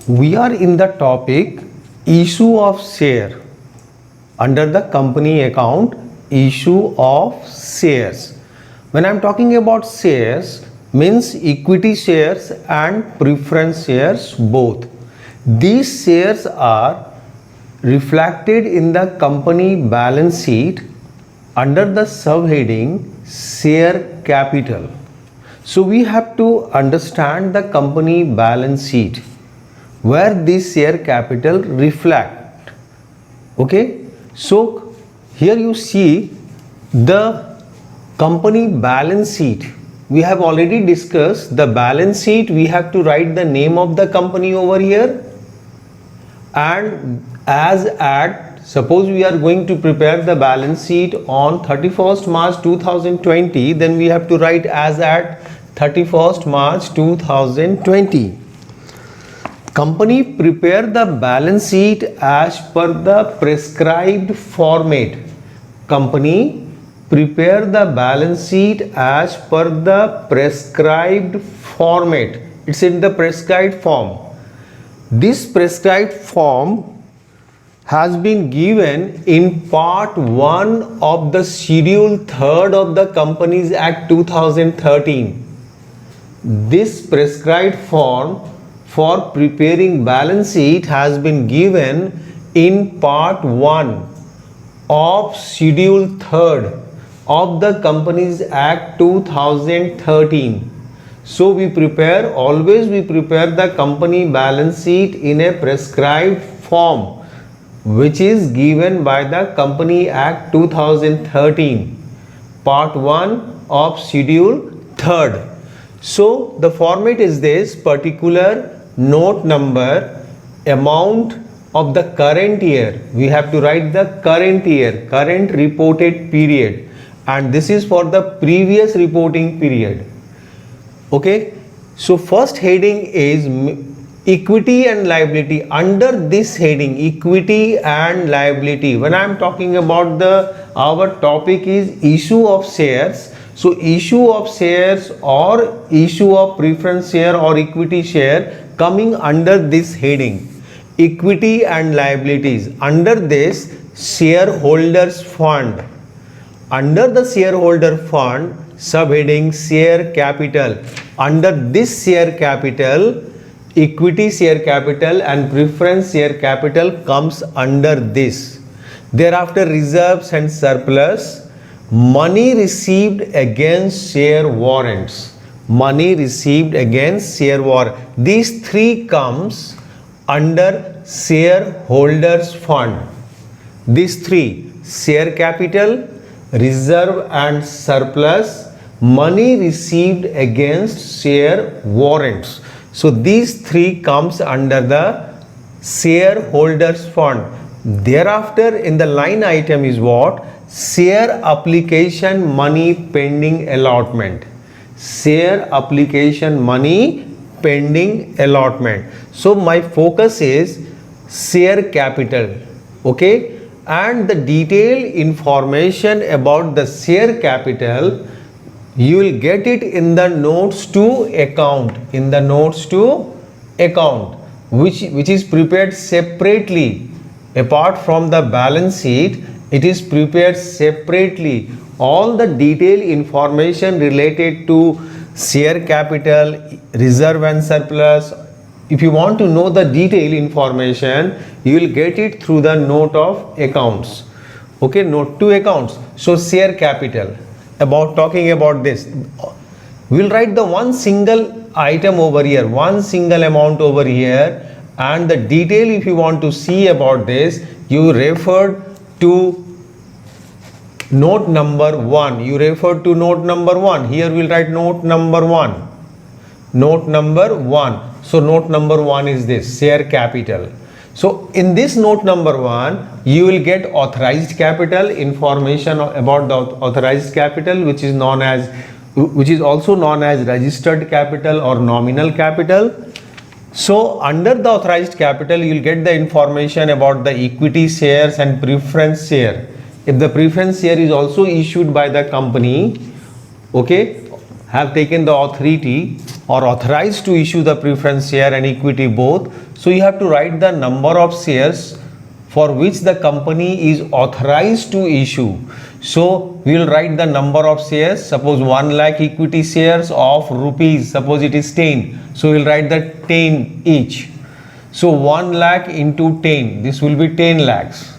We are in the topic issue of share under the company account, issue of shares. When I am talking about shares, means equity shares and preference shares both. These shares are reflected in the company balance sheet under the subheading share capital. So we have to understand the company balance sheet where this share capital reflect. Okay, so here you see the company balance sheet. We have already discussed the balance sheet. We have to write the name of the company over here, and as at, suppose we are going to prepare the balance sheet on 31st March 2020, then we have to write as at 31st March 2020. Company prepare the balance sheet as per the prescribed format. Company prepare the balance sheet as per the prescribed format. It's in the prescribed form. This prescribed form has been given in part 1 of the schedule 3rd of the Companies Act 2013. This prescribed form for preparing balance sheet has been given in part 1 of schedule 3rd of the Companies Act 2013. So always we prepare the company balance sheet in a prescribed form which is given by the Company Act 2013, part 1 of schedule 3rd. So the format is this: particular note number, amount of the current year. We have to write the current year, current reported period, and this is for the previous reporting period. Okay, so first heading is equity and liability. Under this heading, equity and liability, when I am talking about our topic is issue of shares. So issue of shares or issue of preference share or equity share coming under this heading, equity and liabilities. Under this, shareholders fund. Under the shareholder fund, subheading share capital. Under this share capital, equity share capital and preference share capital comes under this. Thereafter, reserves and surplus, money received against share warrants. Money received against share warrant. These three comes under shareholders fund. These three: share capital, reserve and surplus, money received against share warrants. So these three comes under the shareholders fund. Thereafter, in the line item is what? Share application money pending allotment. Share application money pending allotment. So my focus is share capital. Okay, and the detailed information about the share capital you will get it in the notes to account. In the notes to account, which is prepared separately apart from the balance sheet. It is prepared separately. All the detailed information related to share capital, reserve and surplus, if you want to know the detailed information, you will get it through the note of accounts. Okay, note to accounts. So share capital, talking about this, we will write the one single item over here, one single amount over here, and the detail if you want to see about this, you refer to note number 1. You refer to note number 1. Here we will write note number 1. Note number 1. So note number 1 is this, share capital. So in this note number 1, you will get authorized capital, information about the authorized capital, which is also known as registered capital or nominal capital. So under the authorized capital, you will get the information about the equity shares and preference share. If the preference share is also issued by the company, okay, have taken the authority or authorized to issue the preference share and equity both. So you have to write the number of shares for which the company is authorized to issue. So we will write the number of shares. Suppose 1 lakh equity shares of rupees, suppose it is 10. So we will write the 10 each. So 1 lakh into 10, this will be 10 lakhs.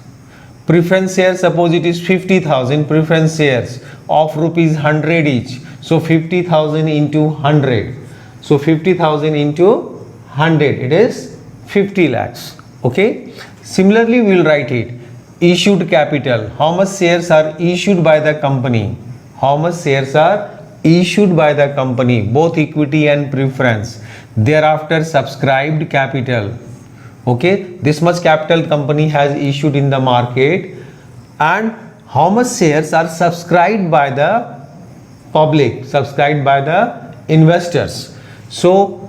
Preference shares, suppose it is 50,000 preference shares of rupees 100 each. So 50,000 into 100. So 50,000 into 100, it is 50 lakhs. Okay. Similarly, we will write it. Issued capital. How much shares are issued by the company? How much shares are issued by the company? Both equity and preference. Thereafter, subscribed capital. Okay. This much capital company has issued in the market. And how much shares are subscribed by the public, subscribed by the investors. So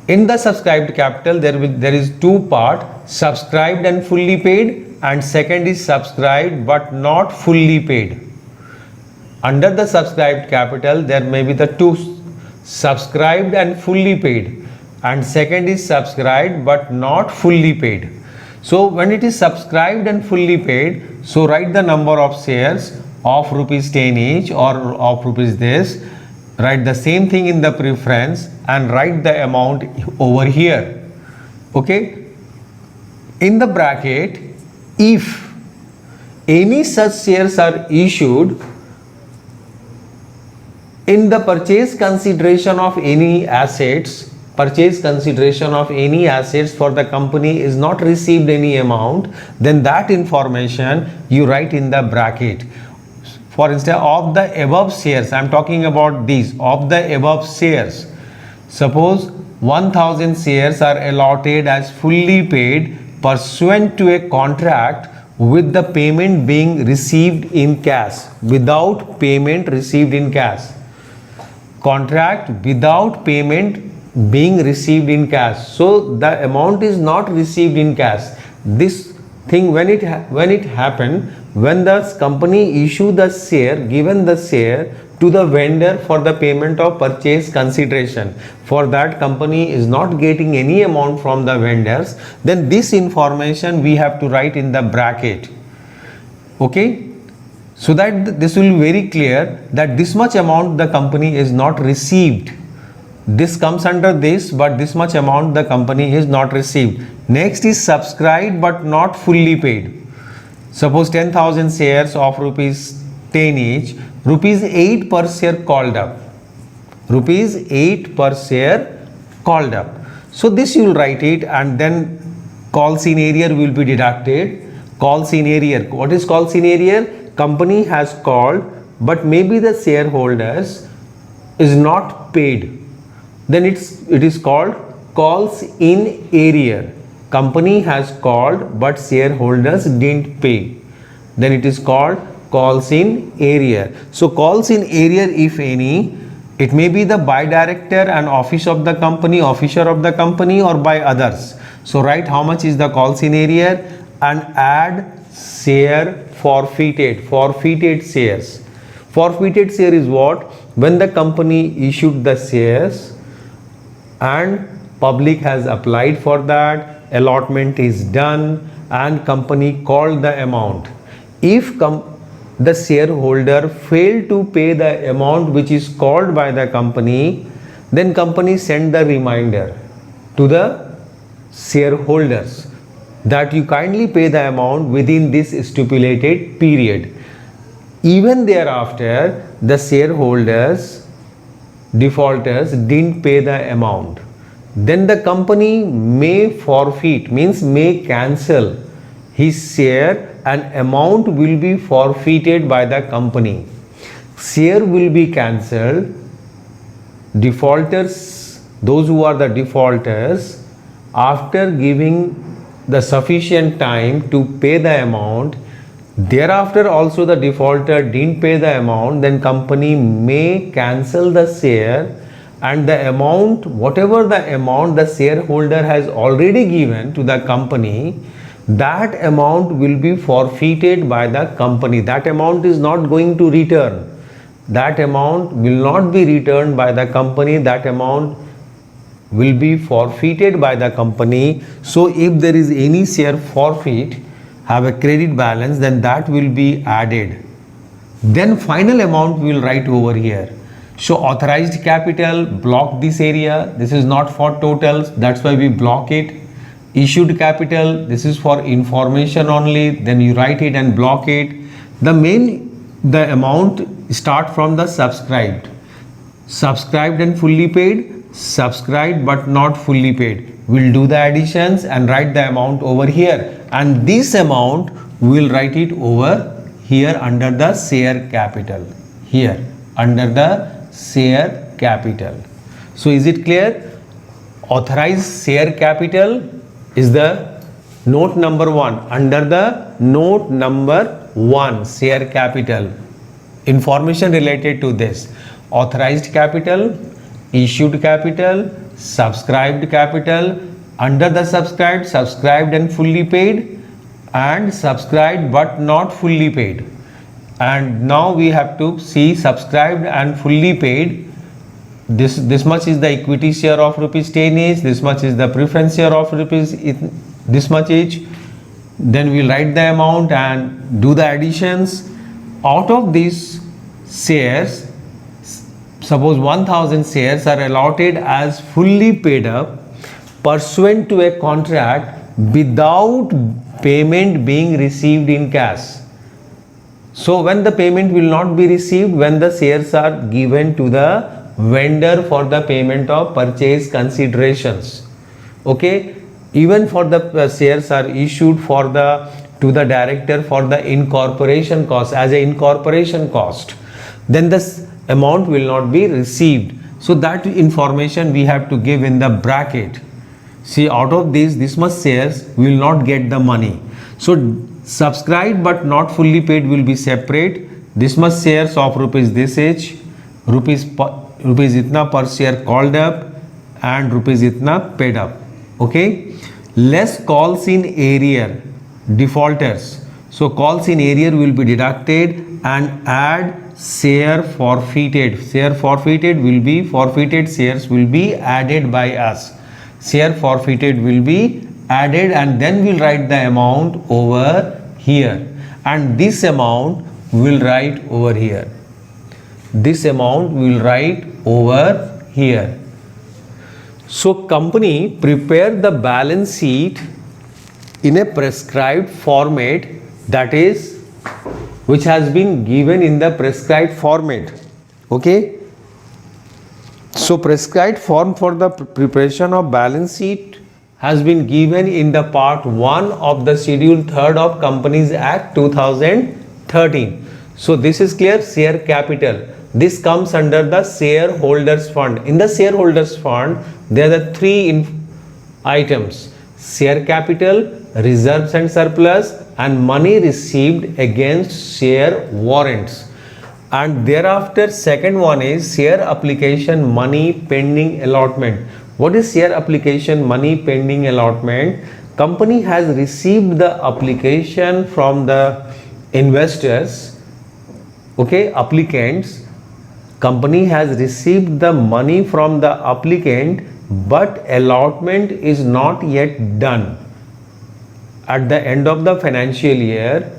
in the subscribed capital, there is two part, subscribed and fully paid, and second is subscribed but not fully paid. Under the subscribed capital, there may be the two, subscribed and fully paid, and second is subscribed but not fully paid. So when it is subscribed and fully paid, so write the number of shares of rupees 10 each or of rupees this. Write the same thing in the preference and write the amount over here. Okay. In the bracket, if any such shares are issued in the purchase consideration of any assets, purchase consideration of any assets for the company is not received any amount, then that information you write in the bracket. For instance, of the above shares, I am talking about these, of the above shares, suppose 1000 shares are allotted as fully paid pursuant to a contract with the payment being received in cash, without payment received in cash. Contract without payment being received in cash. So the amount is not received in cash. This thing when it happened, when the company issue the share, given the share to the vendor for the payment of purchase consideration, for that company is not getting any amount from the vendors, then this information we have to write in the bracket. Okay, so that this will be very clear that this much amount the company is not received. This comes under this, but this much amount the company is not received. Next is subscribed but not fully paid. Suppose 10,000 shares of rupees 10 each, rupees 8 per share called up. Rupees 8 per share called up. So this you will write it, and then calls in arrear will be deducted. Calls in arrear. What is calls in arrear? Company has called, but maybe the shareholders is not paid. Then it is called calls in arrear. Company has called but shareholders didn't pay. Then it is called calls in arrear. So calls in arrear, if any, it may be the by director and office of the company, officer of the company, or by others. So write how much is the calls in arrear and add share forfeited shares. Forfeited share is what? When the company issued the shares and public has applied for that, allotment is done and company called the amount. If the shareholder failed to pay the amount which is called by the company, then company send the reminder to the shareholders that you kindly pay the amount within this stipulated period. Even thereafter, the shareholders, defaulters didn't pay the amount, then the company may forfeit, means may cancel his share, and amount will be forfeited by the company. Share will be cancelled. Defaulters, those who are the defaulters, after giving the sufficient time to pay the amount, thereafter also the defaulter didn't pay the amount, then company may cancel the share, and the amount, whatever the amount the shareholder has already given to the company, that amount will be forfeited by the company. That amount is not going to return. That amount will not be returned by the company. That amount will be forfeited by the company. So if there is any share forfeit, have a credit balance, then that will be added. Then final amount we will write over here. So authorized capital, block this area. This is not for totals, that's why we block it. Issued capital, this is for information only, then you write it and block it. The amount start from the subscribed and fully paid, subscribed but not fully paid. We'll do the additions and write the amount over here, and this amount we'll write it over here under the share capital, here under the share capital. So is it clear? Authorized share capital is the note number 1. Under the note number 1, share capital, information related to this: authorized capital, issued capital, subscribed capital. Under the subscribed and fully paid, and subscribed but not fully paid. And now we have to see subscribed and fully paid. This much is the equity share of rupees 10 each, this much is the preference share of rupees this much each. Then we'll write the amount and do the additions. Out of these shares, suppose 1000 shares are allotted as fully paid up pursuant to a contract without payment being received in cash. So when the payment will not be received, when the shares are given to the vendor for the payment of purchase considerations. Okay, even for the shares are issued to the director for the incorporation cost, as a incorporation cost, then this amount will not be received. So that information we have to give in the bracket. See, out of this much shares we will not get the money. So subscribed but not fully paid will be separate. This much shares of rupees this age, rupees itna per share called up, and rupees itna paid up. Okay, less calls in arrear, defaulters. So calls in arrear will be deducted, and add share forfeited. Share forfeited will be, forfeited shares will be added by us. Share forfeited will be added, and then we'll write the amount over here, and this amount we'll write over here. This amount we'll write over here. So company prepare the balance sheet in a prescribed format, that is, which has been given in the prescribed format. Okay, so prescribed form for the preparation of balance sheet has been given in the part 1 of the schedule 3rd of Companies Act 2013. So this is clear. Share capital, this comes under the shareholders fund. In the shareholders fund there are 3 items: share capital, reserves and surplus, and money received against share warrants. And thereafter second one is share application money pending allotment. What is share application money pending allotment? Company has received the application from the investors, okay, applicants. Company has received the money from the applicant, but allotment is not yet done. At the end of the financial year,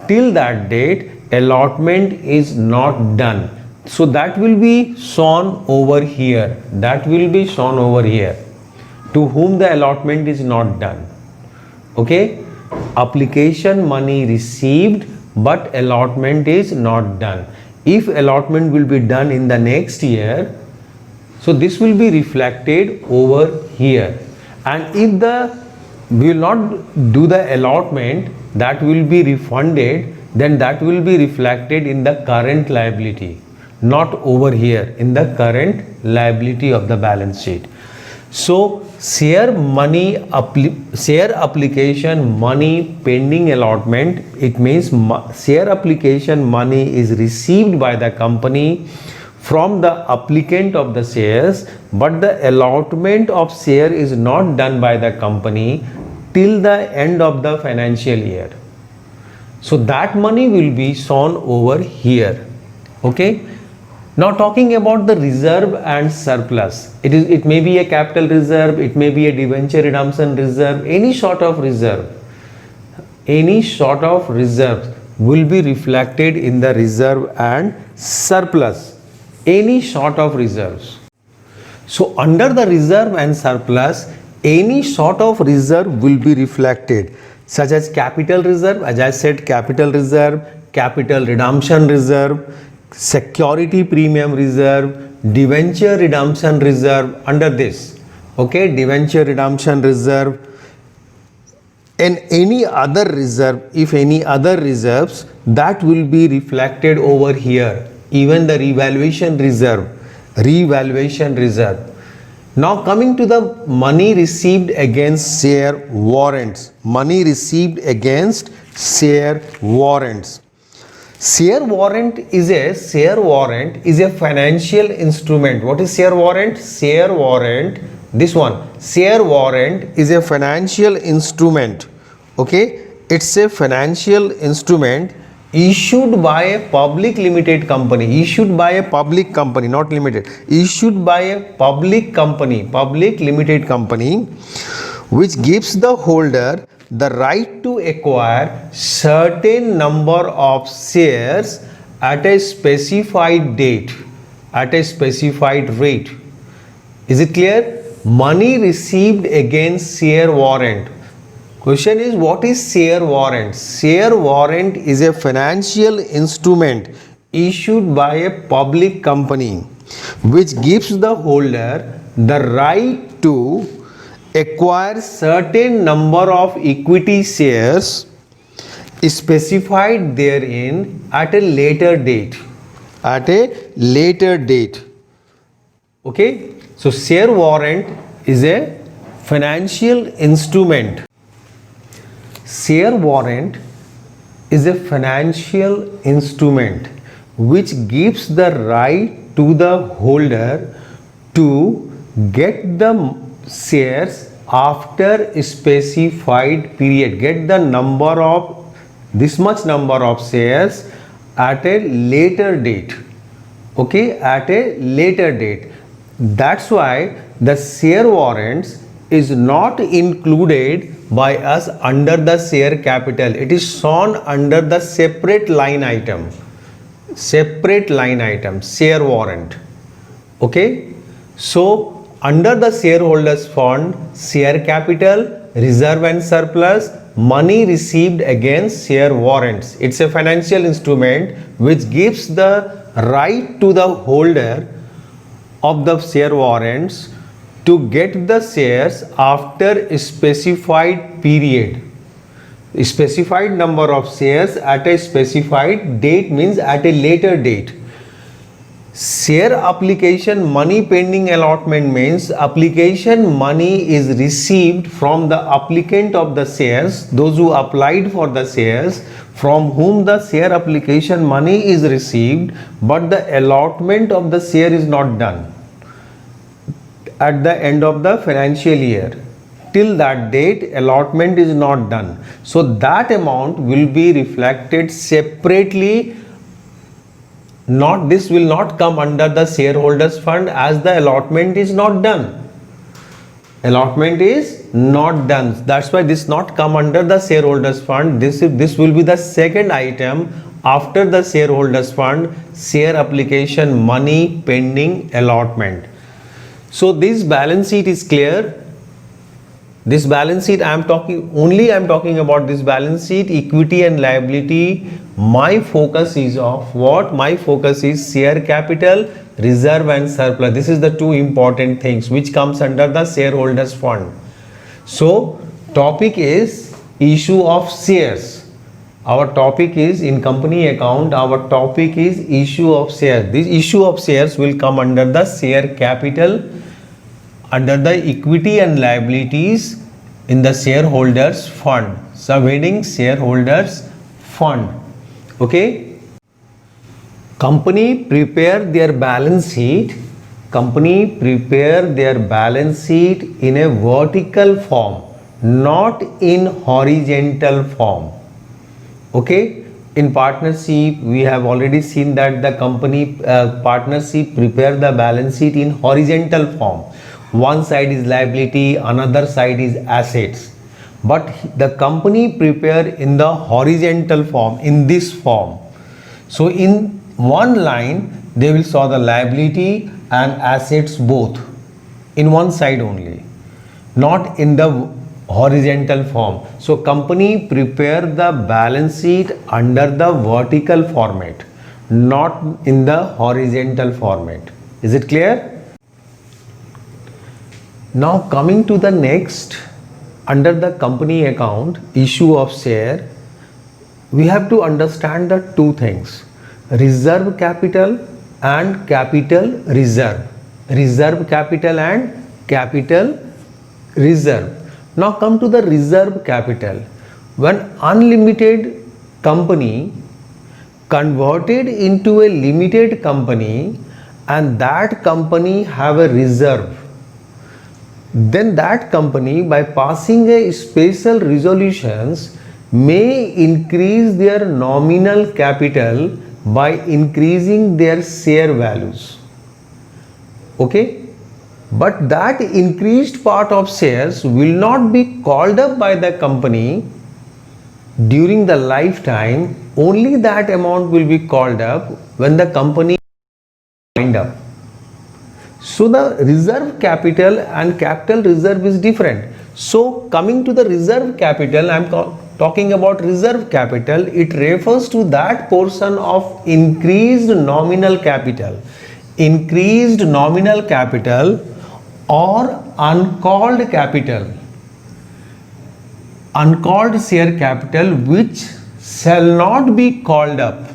till that date, allotment is not done. So that will be shown over here. To whom the allotment is not done. Okay, application money received, but allotment is not done. If allotment will be done in the next year, so this will be reflected over here. And if we will not do the allotment, that will be refunded, then that will be reflected in the current liability, not over here in the current liability of the balance sheet. So share application money pending allotment, it means share application money is received by the company from the applicant of the shares, but the allotment of share is not done by the company till the end of the financial year. So that money will be shown over here. Okay, Now talking about the reserve and surplus, it may be a capital reserve, it may be a debenture redemption reserve, any sort of reserve will be reflected in the reserve and surplus, any sort of reserves. So under the reserve and surplus, any sort of reserve will be reflected, such as capital reserve, as I said, capital reserve, capital redemption reserve, security premium reserve, debenture redemption reserve under this. Okay, debenture redemption reserve, and any other reserve, if any other reserves, that will be reflected over here. Even the revaluation reserve. Now coming to the money received against share warrants. Money received against share warrants. Share warrant is a financial instrument. What is share warrant? Share warrant, this one. Share warrant is a financial instrument. Okay, it's a financial instrument issued by a public limited company, issued by a public company, not limited, issued by a public company, public limited company, which gives the holder the right to acquire certain number of shares at a specified date, at a specified rate. Is it clear? Money received against share warrant. Question is, what is share warrant? Share warrant is a financial instrument issued by a public company which gives the holder the right to acquire certain number of equity shares specified therein at a later date. At a later date. Okay? So share warrant is a financial instrument. Share warrant is a financial instrument which gives the right to the holder to get the shares after a specified period, get the number of this much number of shares at a later date. Okay, at a later date. That's why the share warrants is not included by us under the share capital. It is shown under the separate line item, share warrant. Okay, so under the shareholders fund, share capital, reserve and surplus, money received against share warrants. It's a financial instrument which gives the right to the holder of the share warrants to get the shares after a specified period. A specified number of shares at a specified date means at a later date. Share application money pending allotment means application money is received from the applicant of the shares, those who applied for the shares, from whom the share application money is received, but the allotment of the share is not done at the end of the financial year. Till that date, allotment is not done. So that amount will be reflected separately. This will not come under the shareholders fund as the allotment is not done. Allotment is not done. That's why this not come under the shareholders fund. This will be the second item after the shareholders fund, share application money pending allotment. So this balance sheet is clear. This balance sheet I am talking about this balance sheet, equity and liability. My focus is of what? My focus is share capital, reserve and surplus. This is the two important things which comes under the shareholders fund. So topic is issue of shares. Our topic is in company account, our topic is issue of shares. This issue of shares will come under the share capital, under the equity and liabilities in the shareholders fund, subheading shareholders fund. Okay, company prepare their balance sheet in a vertical form, not in horizontal form. Okay, in partnership, we have already seen that the company partnership prepare the balance sheet in horizontal form. One side is liability, another side is assets. But the company prepare in the horizontal form, in this form. So in one line, they will show the liability and assets both in one side only, not in the horizontal form. So company prepare the balance sheet under the vertical format, not in the horizontal format. Is it clear? Now coming to the next, under the company account, issue of share, we have to understand the two things: reserve capital and capital reserve. Reserve capital and capital reserve. Now come to the reserve capital. When unlimited company converted into a limited company and that company have a reserve, then that company, by passing a special resolutions, may increase their nominal capital by increasing their share values. Okay? But that increased part of shares will not be called up by the company during the lifetime. Only that amount will be called up when the company wind up. So the reserve capital and capital reserve is different. So coming to the reserve capital, I am talking about reserve capital. It refers to that portion of increased nominal capital. Increased nominal capital or uncalled capital, uncalled share capital, which shall not be called up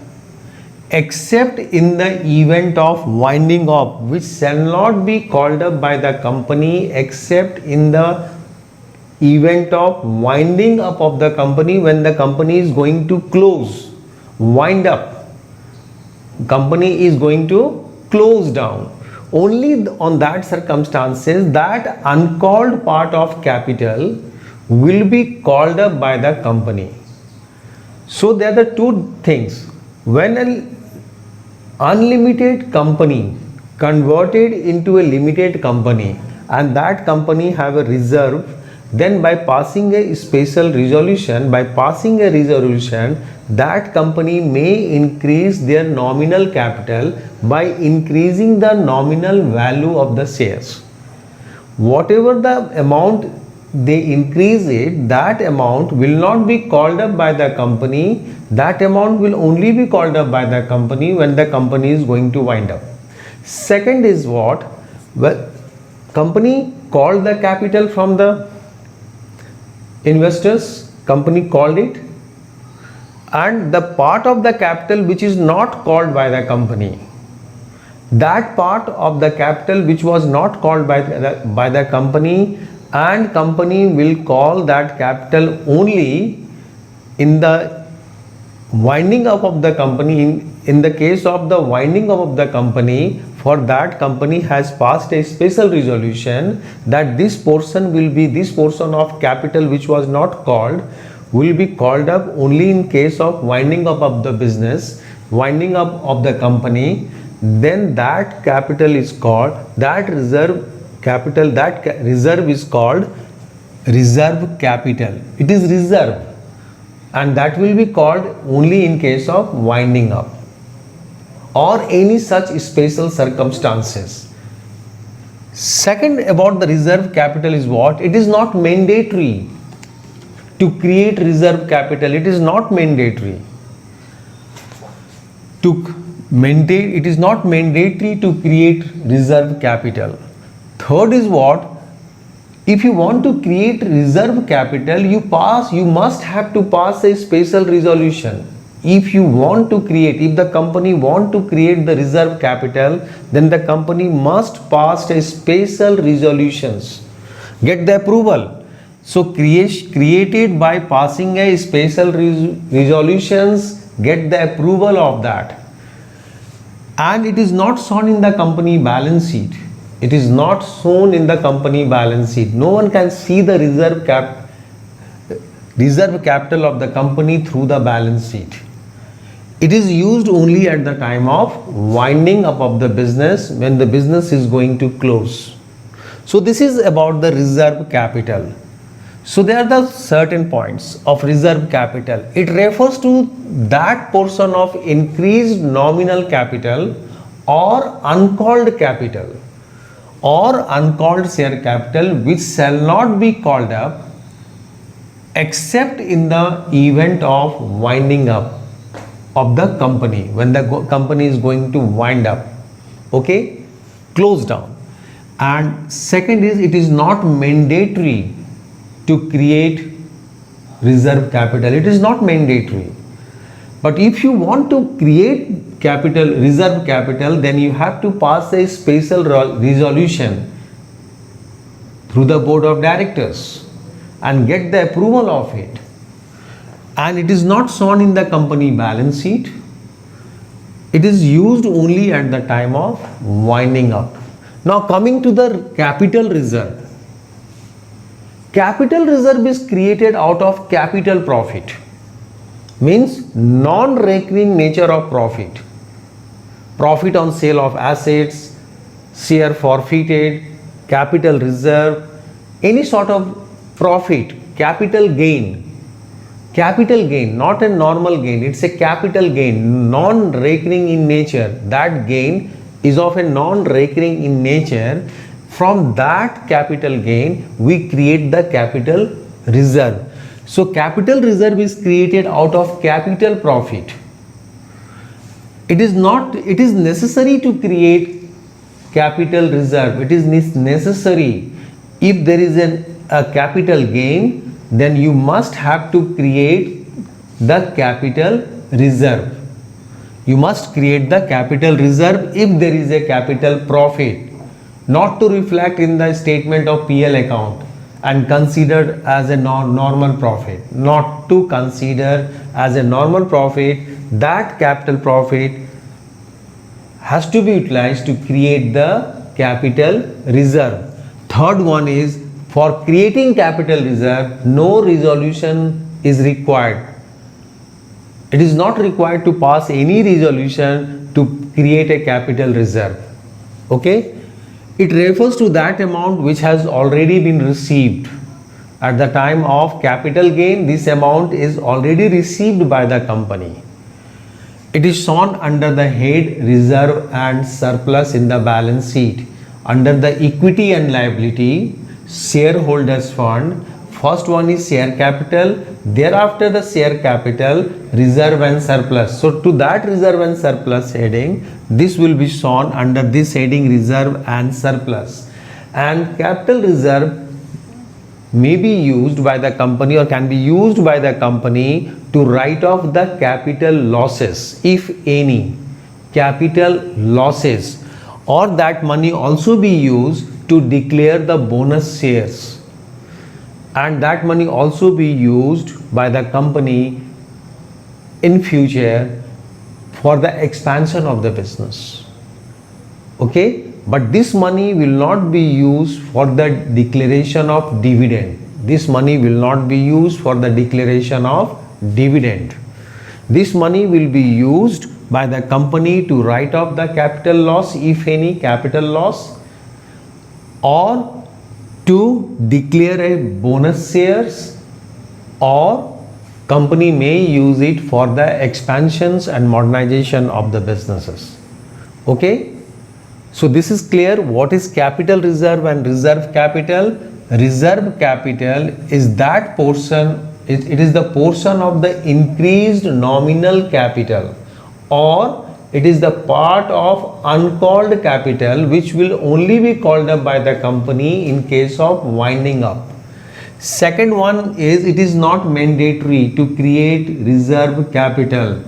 except in the event of winding up, which shall not be called up by the company except in the event of winding up of the company, when the company is going to close, wind up, company is going to close down. Only on that circumstances that uncalled part of capital will be called up by the company. So there are the two things. When an unlimited company converted into a limited company and that company have a reserve, then by passing a special resolution, that company may increase their nominal capital by increasing the nominal value of the shares. Whatever the amount they increase it, that amount will not be called up by the company. That amount will only be called up by the company when the company is going to wind up. Second is what? Well, company called the capital from the investors, company called it, and the part of the capital which is not called by the company, that part of the capital which was not called by the company, and company will call that capital only in the winding up of the company. In the case of the winding up of the company, for that company has passed a special resolution that this portion of capital which was not called will be called up only in case of winding up of the business, winding up of the company. Then that capital is called, that reserve capital, that reserve is called reserve capital. It is reserve, and that will be called only in case of winding up or any such special circumstances. Second, about the reserve capital is what? It is not mandatory to create reserve capital. It is not mandatory to maintain, it is not mandatory to create reserve capital. Third is what? If you want to create reserve capital, you must have to pass a special resolution. If you want to create, if the company want to create the reserve capital, then the company must pass a special resolutions, get the approval. So created by passing a special resolutions, get the approval of that, and it is not shown in the company balance sheet. It is not shown in the company balance sheet. No one can see the reserve capital of the company through the balance sheet. It is used only at the time of winding up of the business, when the business is going to close. So this is about the reserve capital. So there are the certain points of reserve capital. It refers to that portion of increased nominal capital or uncalled capital or uncalled share capital which shall not be called up except in the event of winding up of the company, when the company is going to wind up, okay, close down. And second is, it is not mandatory to create reserve capital. It is not mandatory. But if you want to create capital, reserve capital, then you have to pass a special resolution through the board of directors and get the approval of it. And it is not shown in the company balance sheet. It is used only at the time of winding up. Now coming to the capital reserve. Capital reserve is created out of capital profit, means non-recurring nature of profit. Profit on sale of assets, share forfeited, capital reserve, any sort of profit, capital gain, not a normal gain, it's a capital gain, non-recurring in nature. That gain is of a non-recurring in nature. From that capital gain, we create the capital reserve. So capital reserve is created out of capital profit. It is necessary to create capital reserve. It is necessary if there is a capital gain, then you must have to create the capital reserve. You must create the capital reserve if there is a capital profit, not to reflect in the statement of PL account and considered as a normal profit, not to consider as a normal profit. That capital profit has to be utilized to create the capital reserve. Third one is, for creating capital reserve, no resolution is required. It is not required to pass any resolution to create a capital reserve. Okay? It refers to that amount which has already been received. At the time of capital gain, this amount is already received by the company. It is shown under the head reserve and surplus in the balance sheet. Under the equity and liability, shareholders fund, first one is share capital, thereafter the share capital, reserve and surplus. So to that reserve and surplus heading, this will be shown under this heading, reserve and surplus. And capital reserve may be used by the company or can be used by the company to write off the capital losses, if any capital losses, or that money also be used to declare the bonus shares, and that money also be used by the company in future for the expansion of the business. Okay, but this money will not be used for the declaration of dividend. This money will not be used for the declaration of dividend. This money will be used by the company to write off the capital loss, if any capital loss, or to declare a bonus shares, or company may use it for the expansions and modernization of the businesses. Okay, so this is clear. What is capital reserve and reserve capital? Reserve capital is that portion, it is the portion of the increased nominal capital, or it is the part of uncalled capital which will only be called up by the company in case of winding up. Second one is, it is not mandatory to create reserve capital.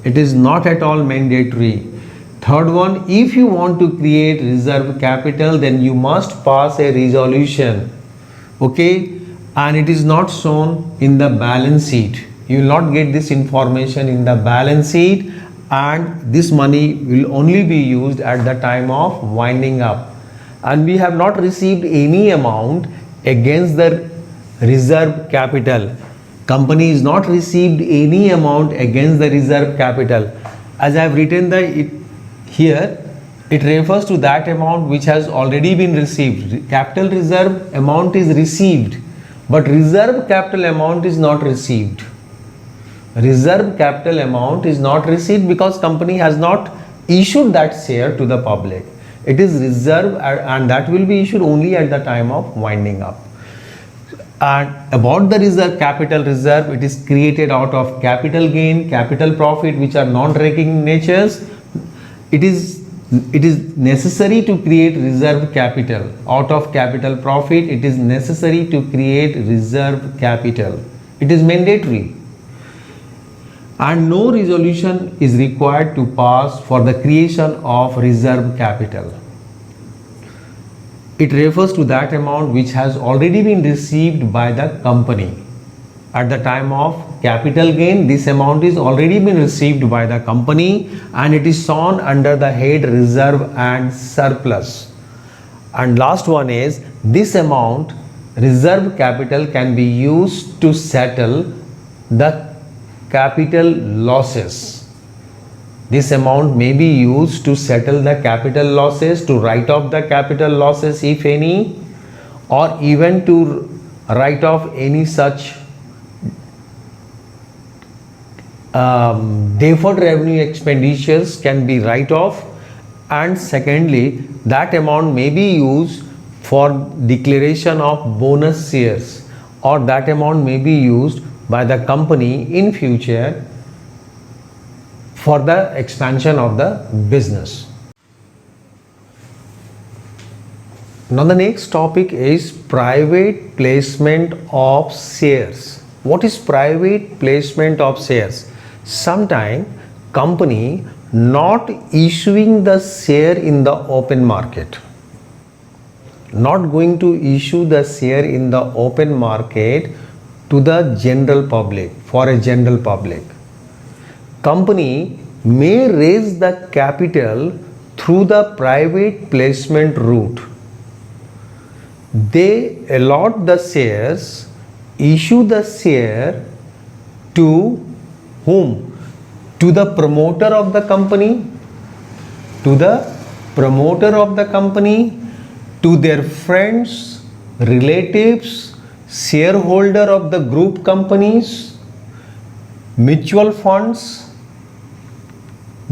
It is not at all mandatory. Third one, if you want to create reserve capital, then you must pass a resolution. Okay, and it is not shown in the balance sheet. You will not get this information in the balance sheet, and this money will only be used at the time of winding up. And we have not received any amount against the reserve capital. Company is not received any amount against the reserve capital. As I have written here, it refers to that amount which has already been received. Capital reserve amount is received, but reserve capital amount is not received. Reserve capital amount is not received because company has not issued that share to the public. It is reserve, and that will be issued only at the time of winding up. And about the reserve, capital reserve, it is created out of capital gain, capital profit, which are non-recurring natures. It is necessary to create reserve capital. Out of capital profit, it is necessary to create reserve capital. It is mandatory. And no resolution is required to pass for the creation of reserve capital. It refers to that amount which has already been received by the company. At the time of capital gain, this amount is already been received by the company and it is shown under the head reserve and surplus. And last one is, this amount, reserve capital, can be used to settle the capital losses. This amount may be used to settle the capital losses, to write off the capital losses if any, or even to write off any such deferred revenue expenditures can be write off. And secondly, that amount may be used for declaration of bonus shares, or that amount may be used by the company in future for the expansion of the business. Now the next topic is private placement of shares. What is private placement of shares? Sometime company not issuing the share in the open market, not going to issue the share in the open market to the general public, for a general public. Company may raise the capital through the private placement route. They allot the shares, issue the share to whom? To the promoter of the company, to the promoter of the company, to their friends, relatives, shareholder of the group companies, mutual funds,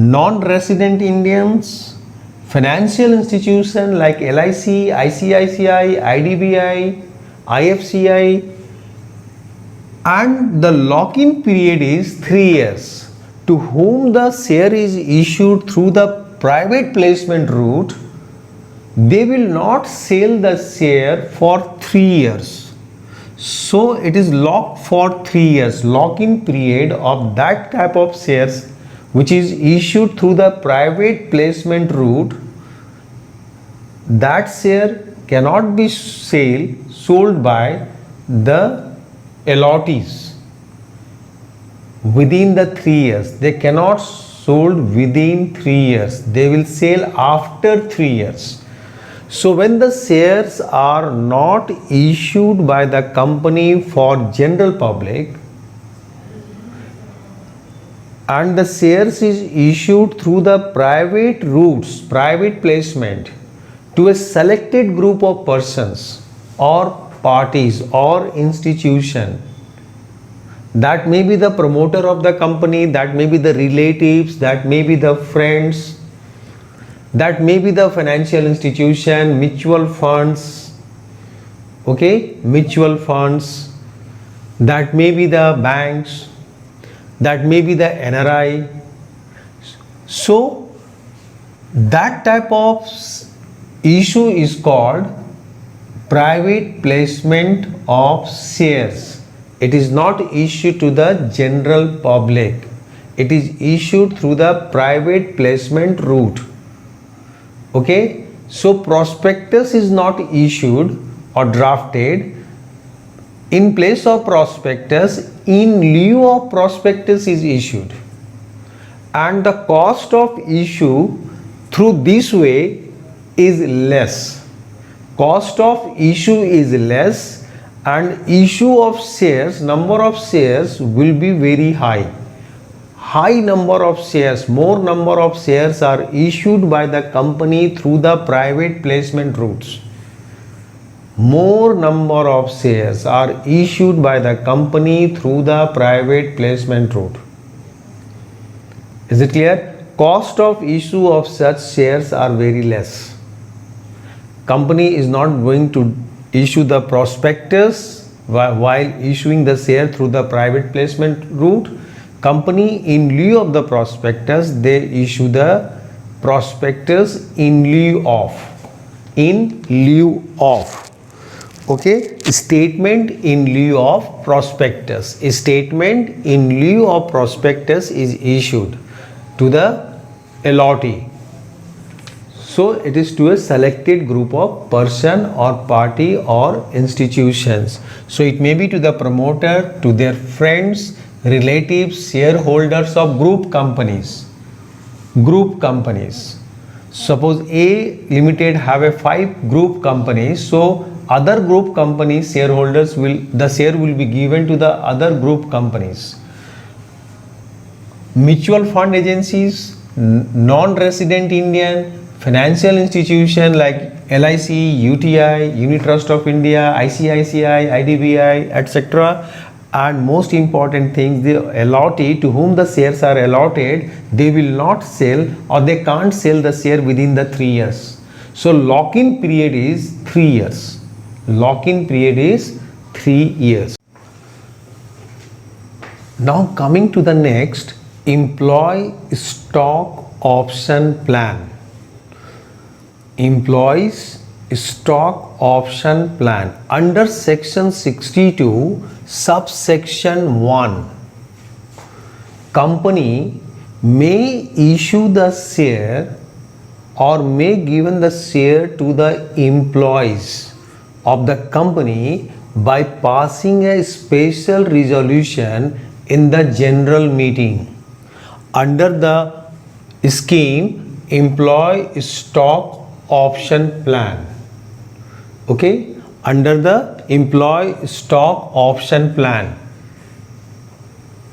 non-resident Indians, financial institution like LIC, ICICI, IDBI, IFCI, and the lock-in period is 3 years. To whom the share is issued through the private placement route, they will not sell the share for 3 years. So it is locked for 3 years, lock-in period of that type of shares which is issued through the private placement route. That share cannot be sold by the allottees within the 3 years. They cannot sold within 3 years. They will sell after 3 years. So when the shares are not issued by the company for general public and the shares is issued through the private routes, private placement, to a selected group of persons or parties or institution, that may be the promoter of the company, that may be the relatives, that may be the friends, that may be the financial institution, mutual funds, mutual funds, that may be the banks, that may be the NRI. So that type of issue is called private placement of shares. It is not issued to the general public. It is issued through the private placement route. So prospectus is not issued or drafted. In place of prospectus, in lieu of prospectus is issued, and the cost of issue through this way is less. Cost of issue is less and issue of shares, number of shares will be very high. High number of shares, more number of shares are issued by the company through the private placement routes. More number of shares are issued by the company through the private placement route. Is it clear? Cost of issue of such shares are very less. Company is not going to issue the prospectus while issuing the share through the private placement route. Company, in lieu of the prospectus, they issue the prospectus in lieu of. Okay, statement in lieu of prospectus. A statement in lieu of prospectus is issued to the allottee. So it is to a selected group of person or party or institutions. So it may be to the promoter, to their friends, relatives, shareholders of group companies. Suppose A Limited have a 5 group companies, so other group companies shareholders the share will be given to the other group companies. Mutual fund agencies, non-resident Indian, financial institution like LIC, UTI, Unit Trust of India, ICICI, IDBI, etc. And most important thing, the allottee to whom the shares are allotted, they will not sell or they can't sell the share within the 3 years. So lock-in period is 3 years. Lock-in period is 3 years. Now coming to the next, employee stock option plan. Employees stock option plan under section 62 subsection 1. Company may issue the share or may given the share to the employees of the company by passing a special resolution in the general meeting under the scheme employee stock option plan. Okay, under the employee stock option plan,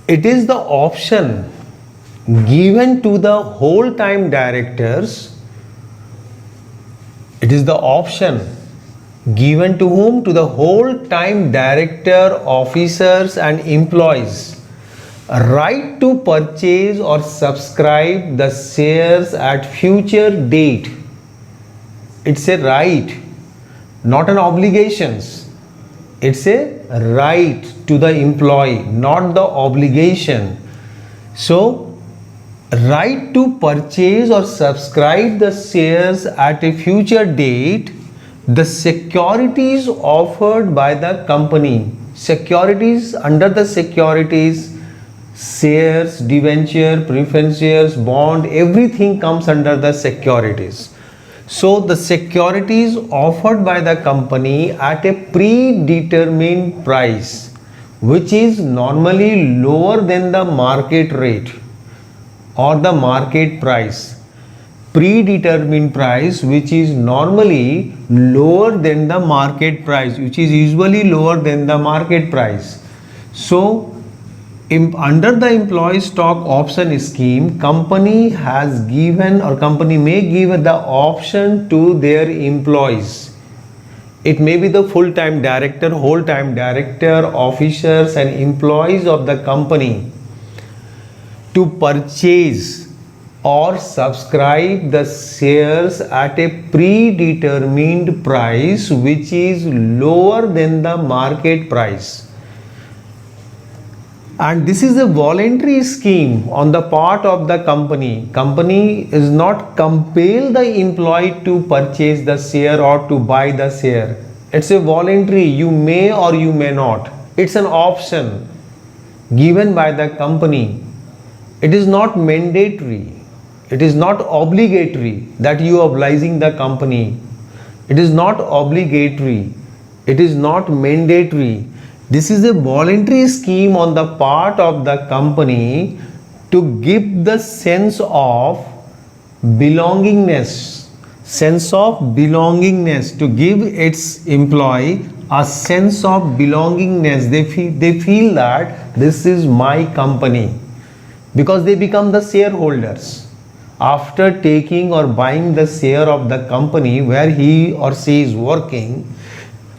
it is the option given to the whole time directors. It is the option given to whom? To the whole time director, officers and employees, right to purchase or subscribe the shares at future date. It's a right, not an obligations. It's a right to the employee, not the obligation. So, right to purchase or subscribe the shares at a future date, the securities offered by the company, securities under the securities, shares, debenture, preference shares, bond, everything comes under the securities. So the securities offered by the company at a predetermined price, which is normally lower than the market rate or the market price. Predetermined price which is normally lower than the market price, which is usually lower than the market price. So under the employee stock option scheme, company has given or company may give the option to their employees. It may be the full-time director, whole-time director, officers and employees of the company to purchase or subscribe the shares at a predetermined price which is lower than the market price. And this is a voluntary scheme on the part of the company. Company is not compel the employee to purchase the share or to buy the share. It's a voluntary, you may or you may not. It's an option given by the company. It is not mandatory. It is not obligatory that you are obliging the company. It is not obligatory. It is not mandatory. This is a voluntary scheme on the part of the company to give the sense of belongingness, to give its employee a sense of belongingness. They feel that this is my company, because they become the shareholders. After taking or buying the share of the company where he or she is working,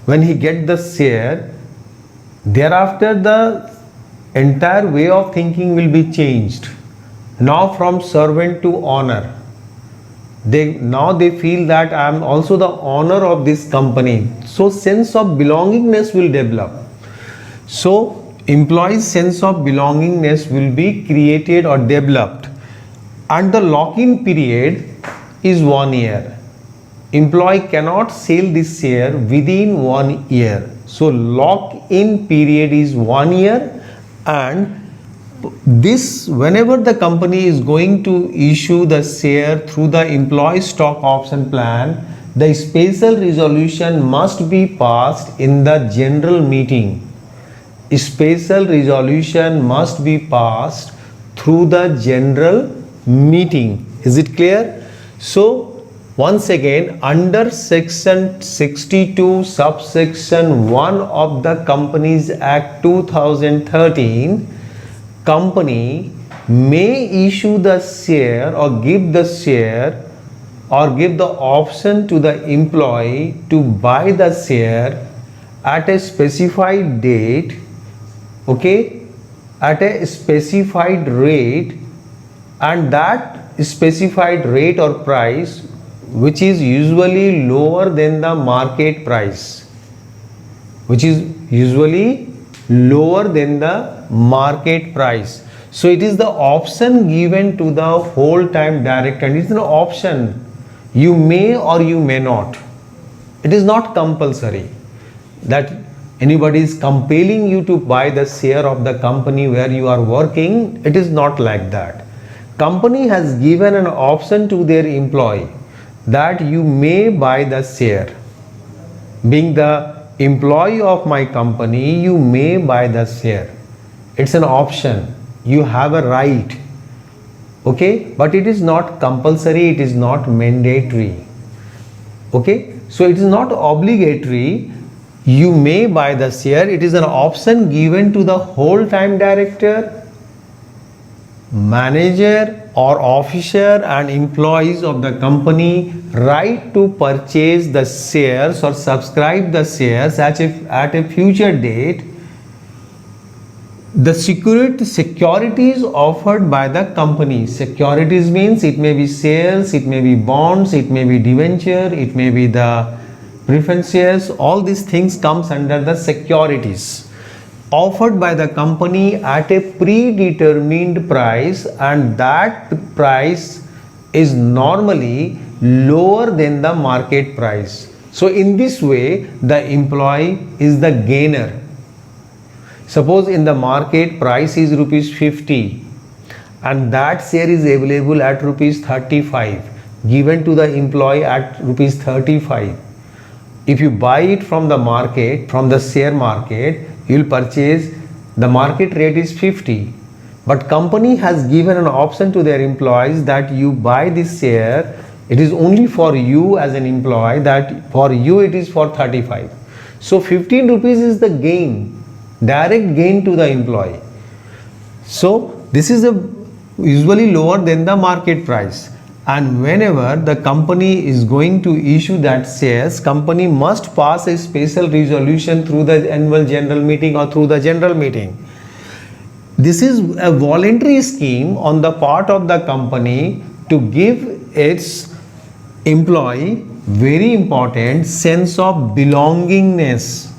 when he get the share, thereafter the entire way of thinking will be changed. Now from servant to owner. They feel that I am also the owner of this company. So sense of belongingness will develop. So employees' sense of belongingness will be created or developed. And the lock-in period is 1 year. Employee cannot sell this share within 1 year. So lock-in period is 1 year, and this, whenever the company is going to issue the share through the employee stock option plan, the special resolution must be passed in the general meeting. Special resolution must be passed through the general meeting. Is it clear? So once again, under section 62 subsection 1 of the Companies Act 2013, company may issue the share or give the share or give the option to the employee to buy the share at a specified date, okay, at a specified rate, and that specified rate or price which is usually lower than the market price, which is usually lower than the market price. So it is the option given to the whole time director, and it's an option. You may or you may not. It is not compulsory that anybody is compelling you to buy the share of the company where you are working. It is not like that. Company has given an option to their employee that you may buy the share. Being the employee of my company, you may buy the share. It's an option. You have a right. Okay, but it is not compulsory, it is not mandatory. Okay, so it is not obligatory. You may buy the share. It is an option given to the whole time director, manager or officer and employees of the company right to purchase the shares or subscribe the shares at a future date. The securities offered by the company. Securities means it may be shares, it may be bonds, it may be debenture, it may be the preference shares. All these things comes under the securities offered by the company at a predetermined price, and that price is normally lower than the market price. So in this way, the employee is the gainer. Suppose in the market price is rupees 50 and that share is available at rupees 35, given to the employee at rupees 35. If you buy it from the market, from the share market, you will purchase, the market rate is 50, but company has given an option to their employees that you buy this share, it is only for you as an employee, that for you it is for 35. So 15 rupees is the gain, direct gain to the employee. So this is usually lower than the market price, and whenever the company is going to issue that shares, company must pass a special resolution through the annual general meeting or through the general meeting. This is a voluntary scheme on the part of the company to give its employee very important sense of belongingness.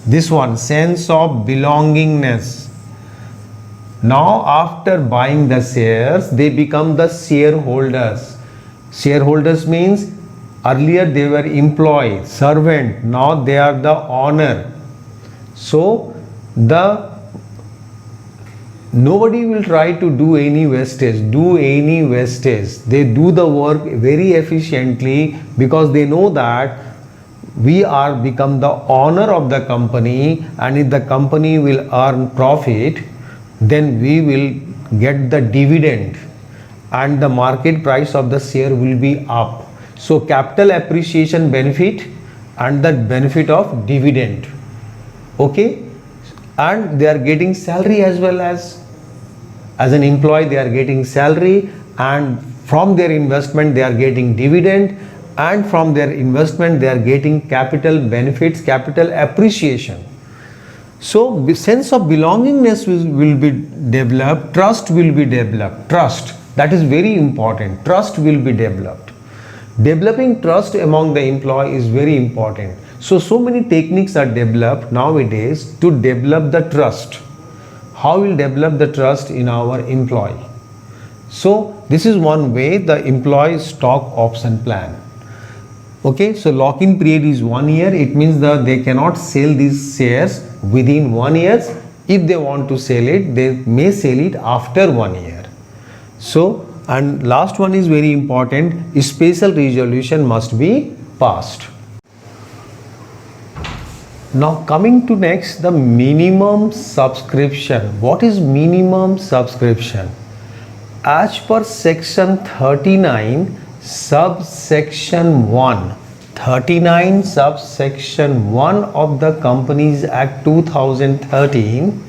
This one, sense of belongingness. Now after buying the shares, they become the shareholders. Shareholders means earlier they were employee, servant, now they are the owner. So nobody will try to do any wastage. They do the work very efficiently because they know that we are become the owner of the company, and if the company will earn profit, then we will get the dividend and the market price of the share will be up. So capital appreciation benefit and the benefit of dividend. Okay, and they are getting salary as well. As an employee they are getting salary, and from their investment they are getting dividend, and from their investment they are getting capital benefits, capital appreciation. So sense of belongingness will be developed, trust will be developed. Trust, that is very important. Trust will be developed. Developing trust among the employee is very important. So many techniques are developed nowadays to develop the trust. How will develop the trust in our employee? So this is one way, the employee stock option plan. Okay, so lock-in period is 1 year. It means that they cannot sell these shares within 1 year. If they want to sell it, they may sell it after 1 year. So, and last one is very important, special resolution must be passed. Now coming to next, the minimum subscription. What is minimum subscription? As per section 39 subsection 1, 39 subsection 1 of the Companies Act 2013,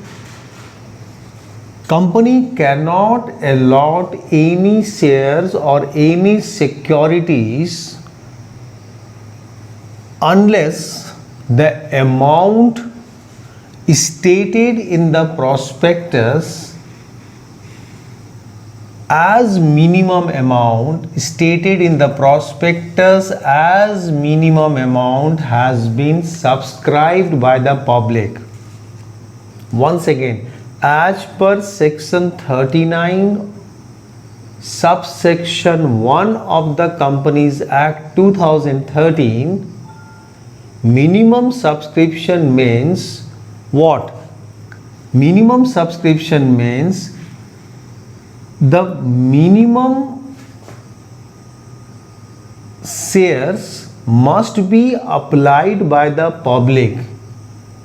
company cannot allot any shares or any securities unless the amount stated in the prospectus as minimum amount stated in the prospectus as minimum amount has been subscribed by the public. Once again, as per section 39 subsection 1 of the Companies Act 2013, minimum subscription means what? Minimum subscription means the minimum shares must be applied by the public.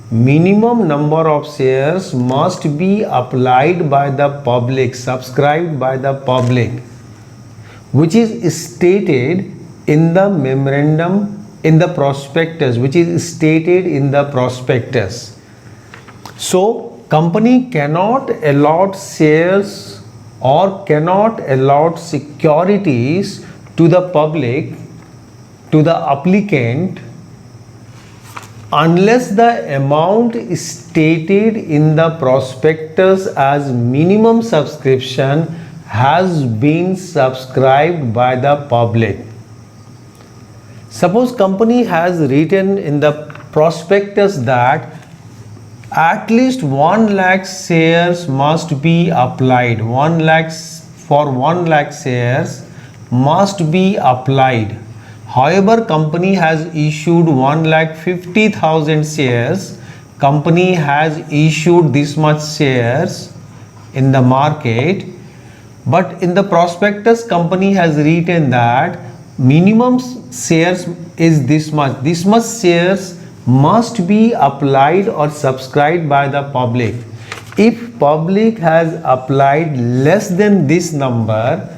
Minimum number of shares must be applied by the public, subscribed by the public, which is stated in the memorandum, in the prospectus, which is stated in the prospectus. So company cannot allot shares or cannot allot securities to the public, to the applicant, unless the amount stated in the prospectus as minimum subscription has been subscribed by the public. Suppose company has written in the prospectus that at least 1 lakh shares must be applied. 1 lakh, for 1 lakh shares must be applied. However, company has issued 1,50,000 shares. Company has issued this much shares in the market, but in the prospectus company has written that minimum shares is this much. This much shares must be applied or subscribed by the public. If public has applied less than this number,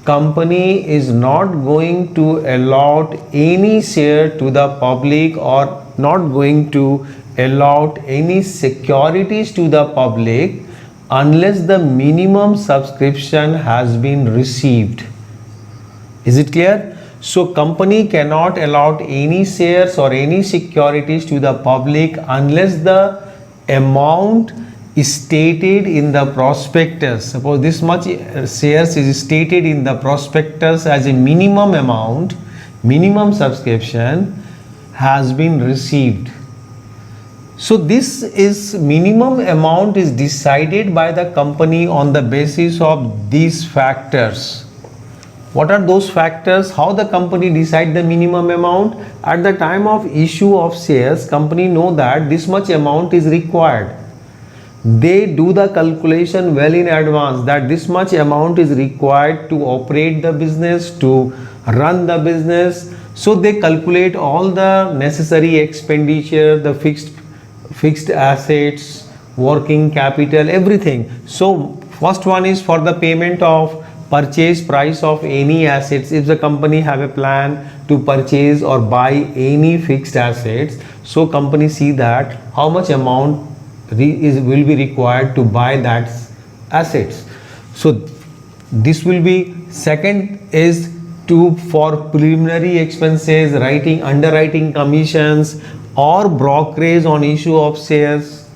company is not going to allot any share to the public or not going to allot any securities to the public unless the minimum subscription has been received. Is it clear? So company cannot allot any shares or any securities to the public unless the amount is stated in the prospectus. Suppose this much shares is stated in the prospectus as a minimum amount, minimum subscription has been received. So this is minimum amount is decided by the company on the basis of these factors. What are those factors? How the company decide the minimum amount? At the time of issue of shares, company know that this much amount is required. They do the calculation well in advance that this much amount is required to operate the business, to run the business. So they calculate all the necessary expenditure, the fixed assets, working capital, everything. So first one is for the payment of purchase price of any assets. If the company have a plan to purchase or buy any fixed assets, so company see that how much amount will be required to buy that assets. So this will be. Second is to for preliminary expenses, writing underwriting commissions or brokerage on issue of shares,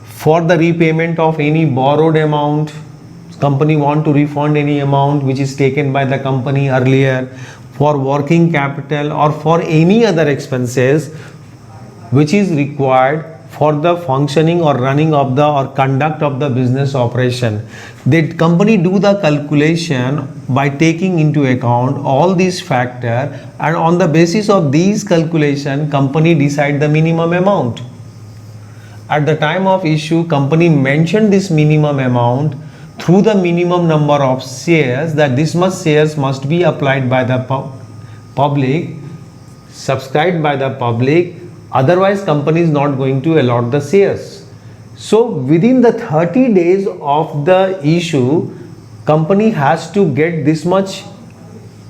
for the repayment of any borrowed amount. Company want to refund any amount which is taken by the company earlier, for working capital or for any other expenses which is required for the functioning or running of the or conduct of the business operation. The company do the calculation by taking into account all these factors, and on the basis of these calculation company decide the minimum amount. At the time of issue, company mentioned this minimum amount through the minimum number of shares, that this much shares must be applied by the public, subscribed by the public, otherwise company is not going to allot the shares. So within the 30 days of the issue, company has to get this much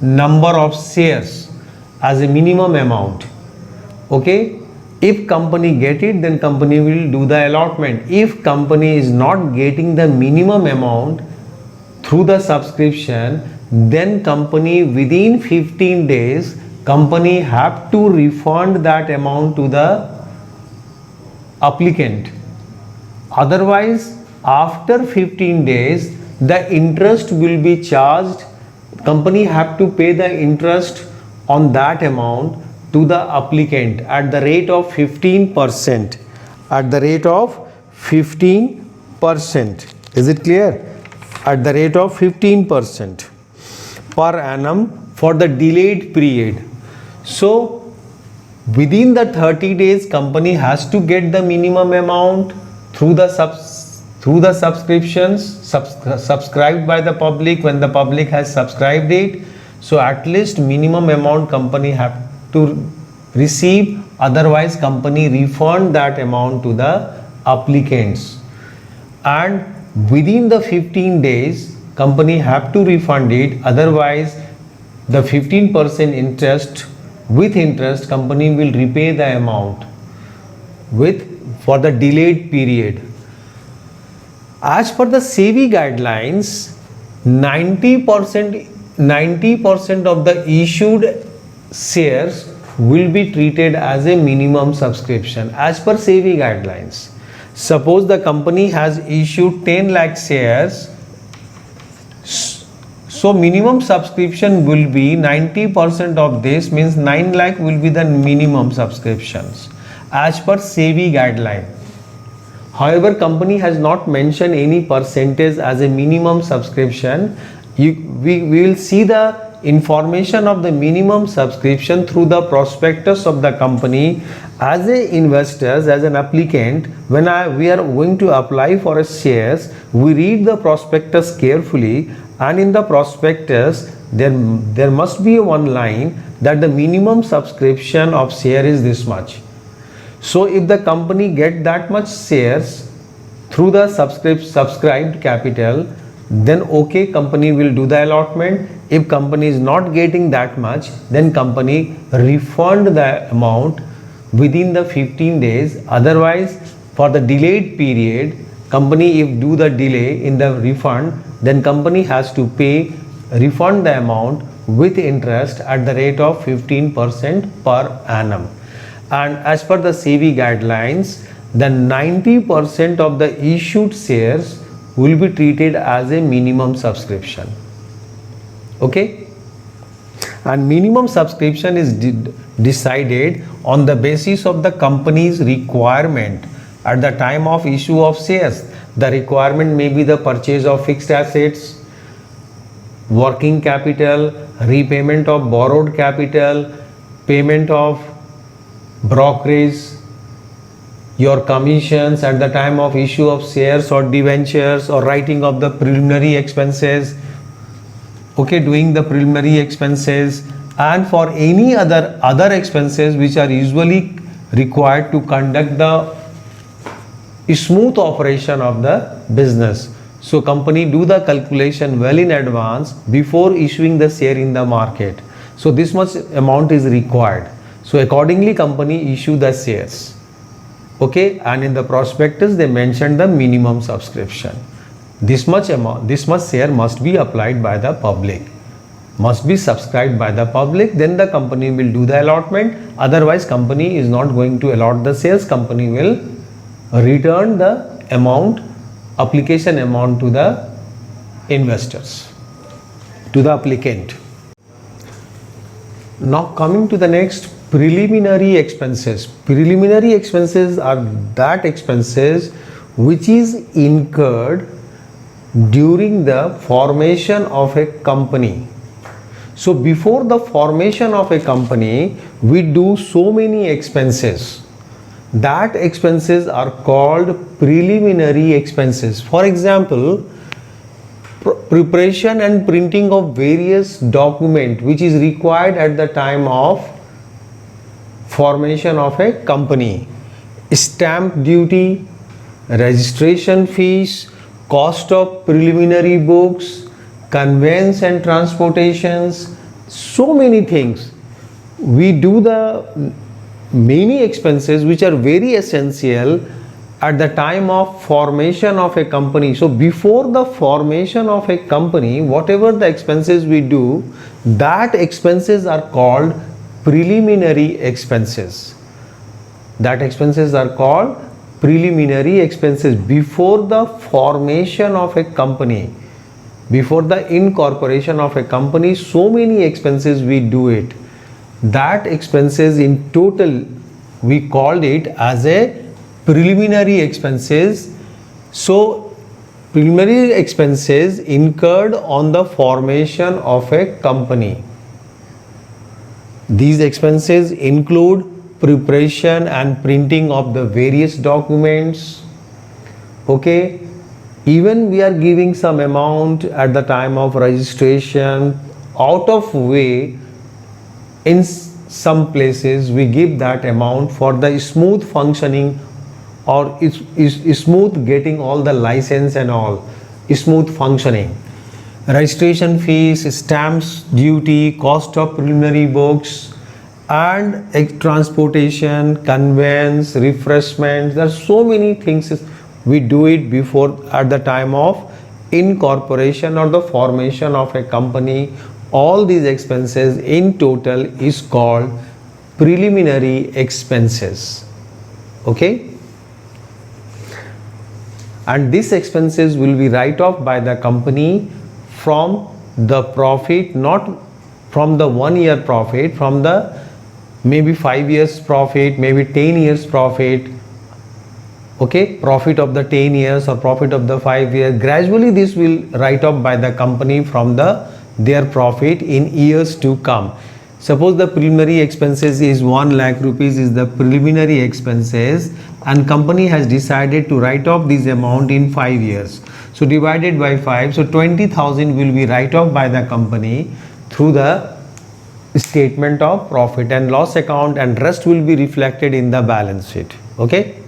number of shares as a minimum amount. Okay, if company get it, then company will do the allotment. If company is not getting the minimum amount through the subscription, then company within 15 days company have to refund that amount to the applicant. Otherwise, after 15 days, the interest will be charged. Company have to pay the interest on that amount to the applicant at the rate of 15%. At the rate of 15%. Is it clear? At the rate of 15% per annum for the delayed period. So within the 30 days company has to get the minimum amount through the subscriptions subscribed by the public when the public has subscribed it. So at least minimum amount company have to receive, otherwise company refund that amount to the applicants, and within the 15 days company have to refund it, otherwise the 15% interest with interest company will repay the amount for the delayed period. As per the SEBI guidelines, 90% of the issued shares will be treated as a minimum subscription as per SEBI guidelines. Suppose the company has issued 10 lakh shares, so minimum subscription will be 90% of this, means 9 lakh will be the minimum subscriptions as per SEBI guideline. However, company has not mentioned any percentage as a minimum subscription. We will see the information of the minimum subscription through the prospectus of the company. As a investors, as an applicant, when we are going to apply for a shares, we read the prospectus carefully, and in the prospectus there must be one line that the minimum subscription of share is this much. So if the company get that much shares through the subscribed capital, then okay, company will do the allotment. If company is not getting that much, then company refund the amount within the 15 days. Otherwise, for the delayed period, company if do the delay in the refund, then company has to refund the amount with interest at the rate of 15% per annum. And as per the SEBI guidelines, the 90% of the issued shares will be treated as a minimum subscription. Okay, and minimum subscription is decided on the basis of the company's requirement at the time of issue of shares. The requirement may be the purchase of fixed assets, working capital, repayment of borrowed capital, payment of brokerage, your commissions at the time of issue of shares or debentures, or writing of the preliminary expenses, okay, doing the preliminary expenses, and for any other expenses which are usually required to conduct the smooth operation of the business. So company do the calculation well in advance before issuing the share in the market. So this much amount is required. So accordingly company issue the shares. Okay, and in the prospectus they mentioned the minimum subscription. This much amount, this much share must be applied by the public, must be subscribed by the public, then the company will do the allotment. Otherwise company is not going to allot the shares. Company will return the amount, application amount to the investors, to the applicant. Now coming to the next, preliminary expenses. Preliminary expenses are that expenses which is incurred during the formation of a company. So before the formation of a company, we do so many expenses. That expenses are called preliminary expenses. For example, preparation and printing of various documents which is required at the time of formation of a company. Stamp duty, registration fees, cost of preliminary books, conveyance and transportations, so many things. We do the many expenses which are very essential at the time of formation of a company. So before the formation of a company, whatever the expenses we do, that expenses are called preliminary expenses. That expenses are called preliminary expenses before the formation of a company, before the incorporation of a company. So many expenses we do it. That expenses in total we called it as a preliminary expenses. So preliminary expenses incurred on the formation of a company. These expenses include preparation and printing of the various documents. Okay, even we are giving some amount at the time of registration. Out of way, in some places we give that amount for the smooth functioning or is smooth getting all the license and all, smooth functioning. Registration fees, stamps duty, cost of preliminary books, and transportation, conveyance, refreshments. There are so many things we do it before at the time of incorporation or the formation of a company. All these expenses in total is called preliminary expenses. Okay, and these expenses will be write off by the company from the profit, not from the 1 year profit, from the maybe 5 years profit, maybe 10 years profit. Okay, profit of the 10 years or profit of the 5 years. Gradually this will write off by the company from their profit in years to come. Suppose the preliminary expenses is 1 lakh rupees is the preliminary expenses, and company has decided to write off this amount in 5 years. So divided by 5, so 20,000 will be write off by the company through the statement of profit and loss account, and rest will be reflected in the balance sheet. Okay.